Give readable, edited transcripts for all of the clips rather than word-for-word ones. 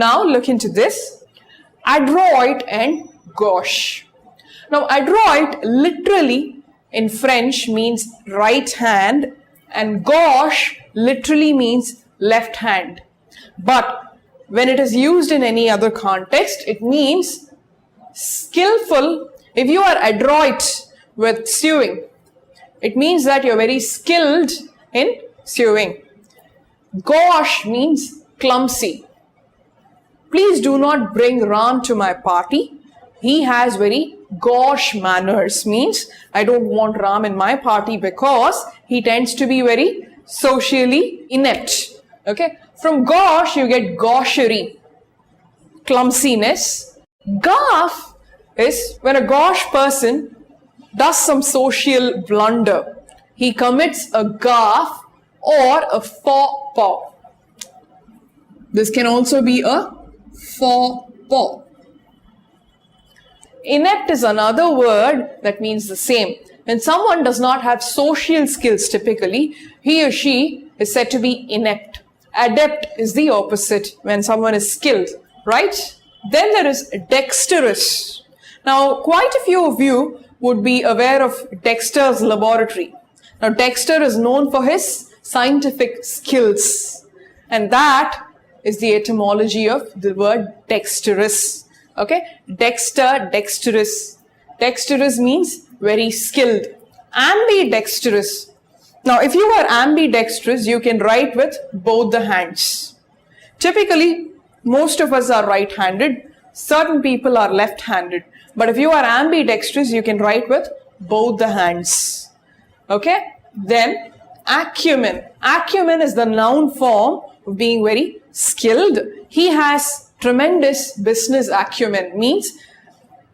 Now look into this. Adroit and gauche. Now adroit literally in French means right hand, and gauche literally means left hand. But when it is used in any other context, it means skillful. If you are adroit with sewing, it means that you're very skilled in sewing. Gauche means clumsy. Please do not bring Ram to my party. He has very gauche manners. Means I don't want Ram in my party because he tends to be very socially inept. Okay. From gauche you get gaucherie, clumsiness. Gaffe is when a gauche person does some social blunder. He commits a gaffe or a faux pas. This can also be a faux pas. Inept is another word that means the same. When someone does not have social skills typically, he or she is said to be inept. Adept is the opposite, when someone is skilled, right? Then there is dexterous. Now, quite a few of you would be aware of Dexter's laboratory. Now, Dexter is known for his scientific skills, and that is the etymology of the word dexterous. Okay, Dexter, dexterous. Dexterous means very skilled. Ambidextrous. Now, if you are ambidextrous, you can write with both the hands. Typically, most of us are right-handed. Certain people are left-handed. But if you are ambidextrous, you can write with both the hands. Okay? Then, acumen. Acumen is the noun form of being very skilled. He has tremendous business acumen. Means,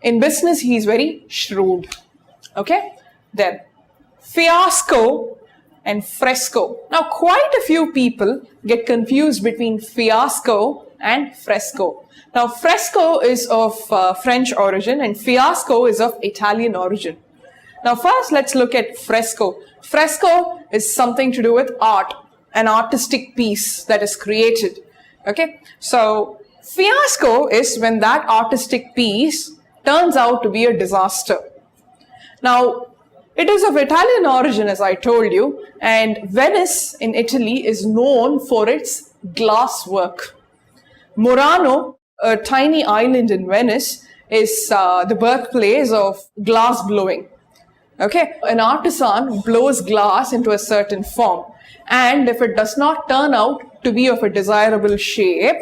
in business, he is very shrewd. Okay? Then, fiasco and fresco. Now, quite a few people get confused between fiasco and fresco. Now, fresco is of French origin and fiasco is of Italian origin. Now, first let's look at fresco. Fresco is something to do with art, an artistic piece that is created. Okay, so fiasco is when that artistic piece turns out to be a disaster. Now, it is of Italian origin, as I told you, and Venice in Italy is known for its glass work. Murano, a tiny island in Venice, is the birthplace of glass blowing. Okay, an artisan blows glass into a certain form, and if it does not turn out to be of a desirable shape,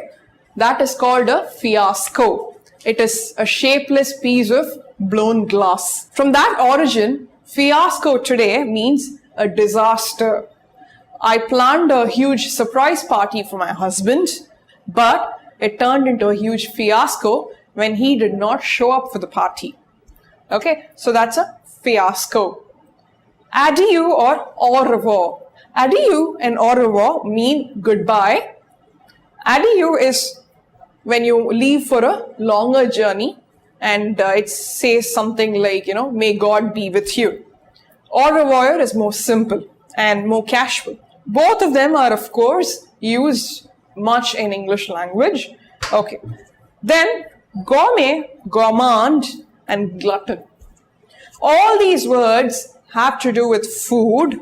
that is called a fiasco. It is a shapeless piece of blown glass. From that origin, fiasco today means a disaster. I planned a huge surprise party for my husband, but it turned into a huge fiasco when he did not show up for the party. Okay, so that's a fiasco. Adieu or au revoir. Adieu and au revoir mean goodbye. Adieu is when you leave for a longer journey and it says something like, may God be with you. Au revoir is more simple and more casual. Both of them are, of course, used much in English language. Okay. Then gourmet, gourmand, and glutton. All these words have to do with food,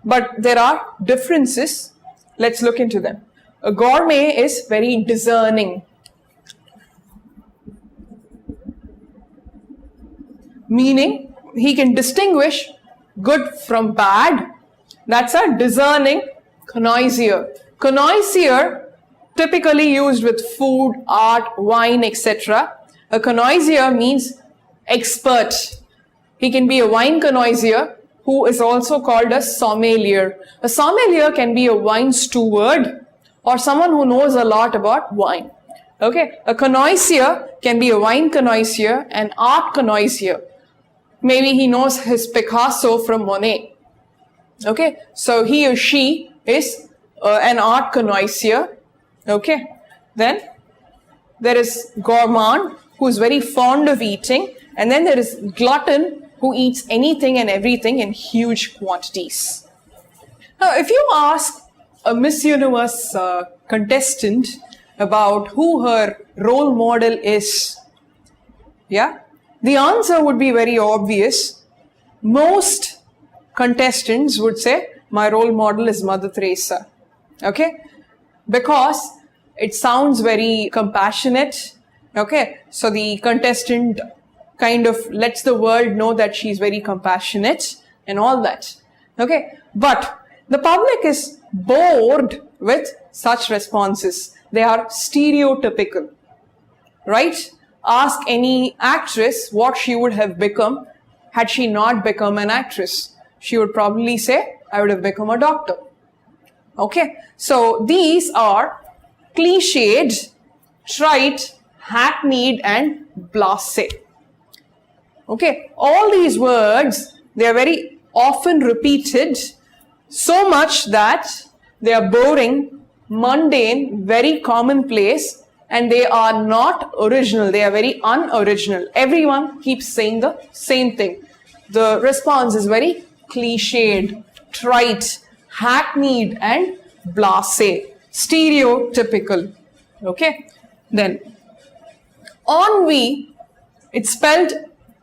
but there are differences. Let's look into them. A gourmet is very discerning. Meaning, he can distinguish good from bad. That's a discerning connoisseur. Connoisseur, typically used with food, art, wine, etc. A connoisseur means expert. He can be a wine connoisseur who is also called a sommelier. A sommelier can be a wine steward or someone who knows a lot about wine. Okay, a connoisseur can be a wine connoisseur, an art connoisseur. Maybe he knows his Picasso from Monet. Okay, so he or she is an art connoisseur. Okay, then there is gourmand who is very fond of eating, and then there is glutton who eats anything and everything in huge quantities. Now, if you ask a Miss Universe contestant about who her role model is? Yeah? The answer would be very obvious. Most contestants would say, my role model is Mother Teresa. Okay? Because it sounds very compassionate. Okay? So the contestant kind of lets the world know that she's very compassionate and all that. Okay? But the public is bored with such responses. They are stereotypical. Right? Ask any actress what she would have become had she not become an actress. She would probably say, I would have become a doctor. Okay? So these are cliched, trite, hackneyed and blasé. Okay? All these words, they are very often repeated, so much that they are boring, mundane, very commonplace, and they are not original. They are very unoriginal. Everyone keeps saying the same thing. The response is very cliched, trite, hackneyed and blasé, stereotypical. Okay? Then, ennui, it's spelled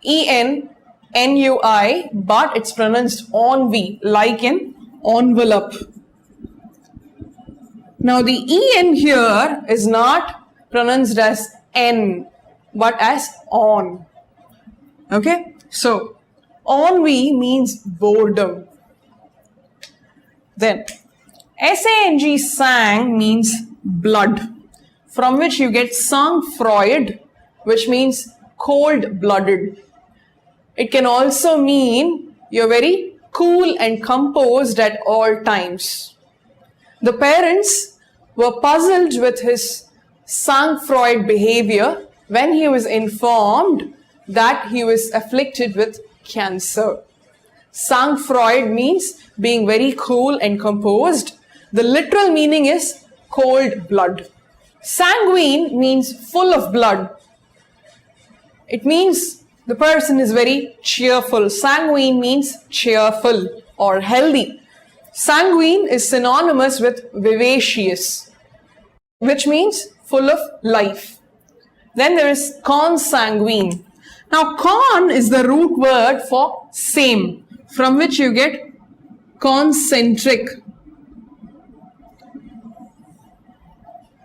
E-N-N-U-I, but it's pronounced ennui, like in envelope. Now, the E-N here is not pronounced as N, but as on. Okay? So, ennui means boredom. Then, sang, sang means blood, from which you get sang-froid, which means cold-blooded. It can also mean you're very cool and composed at all times. The parents were puzzled with his sang-froid behavior when he was informed that he was afflicted with cancer. Sang-froid means being very cool and composed. The literal meaning is cold blood. Sanguine means full of blood. It means the person is very cheerful. Sanguine means cheerful or healthy. Sanguine is synonymous with vivacious, which means full of life. Then there is consanguine. Now, con is the root word for same, from which you get concentric.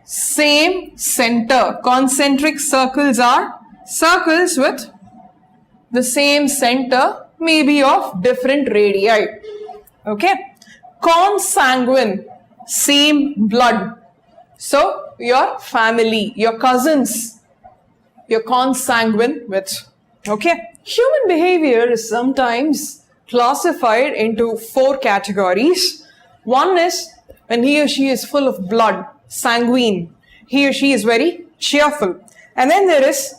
Same center. Concentric circles are circles with the same center, maybe of different radii. Okay? Consanguine, same blood. So, your family, your cousins, you're consanguine with. Okay? Human behavior is sometimes classified into 4 categories. One is when he or she is full of blood, sanguine. He or she is very cheerful. And then there is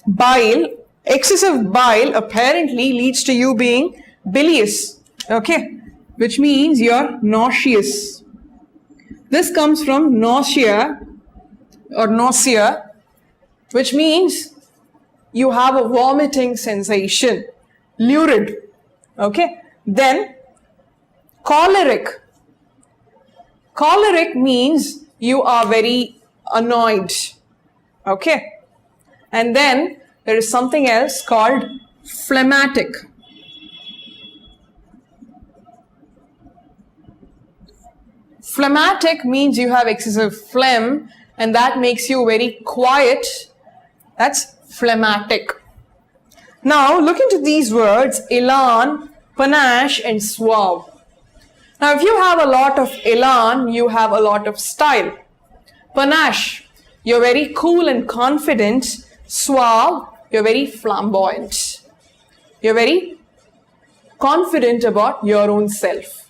bile. Excessive bile apparently leads to you being bilious. Okay? Which means you're nauseous. This comes from nausea or nausea, which means you have a vomiting sensation. Lurid. Okay? Then choleric. Choleric means you are very annoyed. Okay? And then there is something else called phlegmatic. Phlegmatic means you have excessive phlegm and that makes you very quiet. That's phlegmatic. Now look into these words, elan, panache and suave. Now if you have a lot of elan, you have a lot of style. Panache, you're very cool and confident. Suave, you're very flamboyant. You're very confident about your own self.